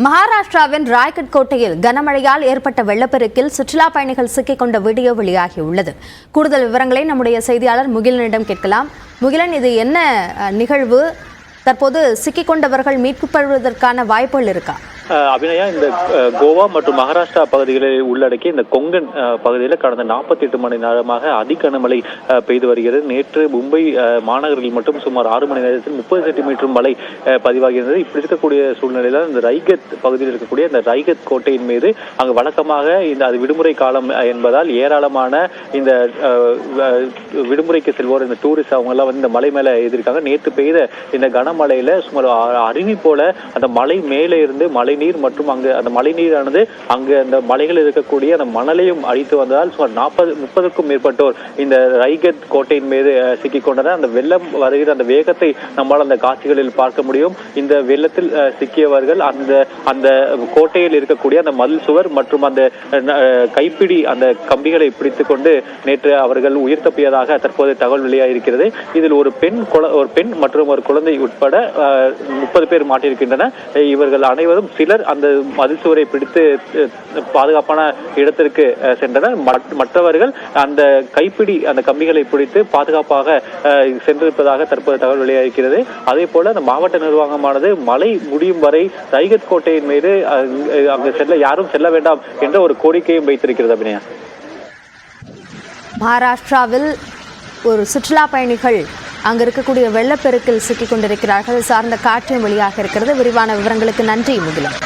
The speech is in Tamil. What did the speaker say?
மகாராஷ்டிராவின் ராய்கட் கோட்டையில் கனமழையால் ஏற்பட்ட வெள்ளப்பெருக்கில் சுற்றுலா பயணிகள் சிக்கிக் கொண்ட வீடியோ வெளியாகியுள்ளது. கூடுதல் விவரங்களை நம்முடைய செய்தியாளர் முகிலனிடம் கேட்கலாம். முகிலன், இது என்ன நிகழ்வு? தற்போது சிக்கிக் கொண்டவர்கள் மீட்கப்படுவதற்கான வாய்ப்புகள் இருக்கா? அபிநயா, இந்த கோவா மற்றும் மகாராஷ்டிரா பகுதிகளை உள்ளடக்கி இந்த கொங்கன் பகுதியில் கடந்த 48 மணி நேரமாக அதிகனமழை பெய்து வருகிறது. நேற்று மும்பை மாநகரில் மட்டும் சுமார் 6 மணி நேரத்தில் 30 சென்டிமீட்டர் மழை பதிவாகிறது. இப்படி இருக்கக்கூடிய சூழ்நிலையில் இந்த ரைகத் பகுதியில் இருக்கக்கூடிய இந்த ரைகத் கோட்டையின் மீது அங்கு வழக்கமாக அது விடுமுறை காலம் என்பதால் ஏராளமான இந்த விடுமுறைக்கு செல்வோர், இந்த டூரிஸ்ட் அவங்க எல்லாம் வந்து இந்த மலை மேல எழுதியிருக்காங்க. நேற்று பெய்த இந்த கனமழையில சுமார் அருவி போல அந்த மலை மேலே இருந்து மழை நீர் மற்றும் அங்கு அந்த மழை நீரானது அங்கு அந்த மலைகள் இருக்கக்கூடிய அந்த மணலையும் அழித்து வந்ததால் சுமார் 30-க்கும் மேற்பட்டோர் இந்த ரைகத் கோட்டையின் மீது சிக்கிக் கொண்டனர். அந்த வெள்ளம் வருகிற அந்த வேகத்தை நம்மால் அந்த காட்சிகளில் பார்க்க முடியும். இந்த வெள்ளத்தில் சிக்கியவர்கள் அந்த கோட்டையில் இருக்கக்கூடிய அந்த மதில் சுவர் மற்றும் அந்த கைப்பிடி அந்த கம்பிகளை பிடித்துக் கொண்டு நேற்று அவர்கள் உயிர் தப்பியதாக தற்போது தகவல் வெளியாகிருக்கிறது. இதில் ஒரு பெண் மற்றும் ஒரு குழந்தை உட்பட 30 பேர் மாட்டியிருக்கின்றனர். இவர்கள் அனைவரும் சிலர் அந்த மதில் சுவரை பிடித்து பாதுகாப்பான இடத்திற்கு சென்றனர். மற்றவர்கள் அந்த கைப்பிடி அந்த கம்பிகளை பிடித்து பாதுகாப்பாக சென்றிருப்பதாக தற்போது தகவல் வெளியாகிறது. அதே போல அந்த மாவட்ட நிர்வாகமானது மழை முடியும் வரை ரைகத் கோட்டையின் மீது அங்கு யாரும் செல்ல வேண்டாம் என்ற ஒரு கோரிக்கையும் வைத்திருக்கிறது. அபிநயா, மகாராஷ்டிராவில் ஒரு சுற்றுலா பயணிகள் அங்கு இருக்கக்கூடிய வெள்ளப்பெருக்கில் சிக்கிக் கொண்டிருக்கிறார்கள். சார்ந்த காட்சியும் வெளியாக இருக்கிறது. விரிவான விவரங்களுக்கு நன்றி முகிலன்.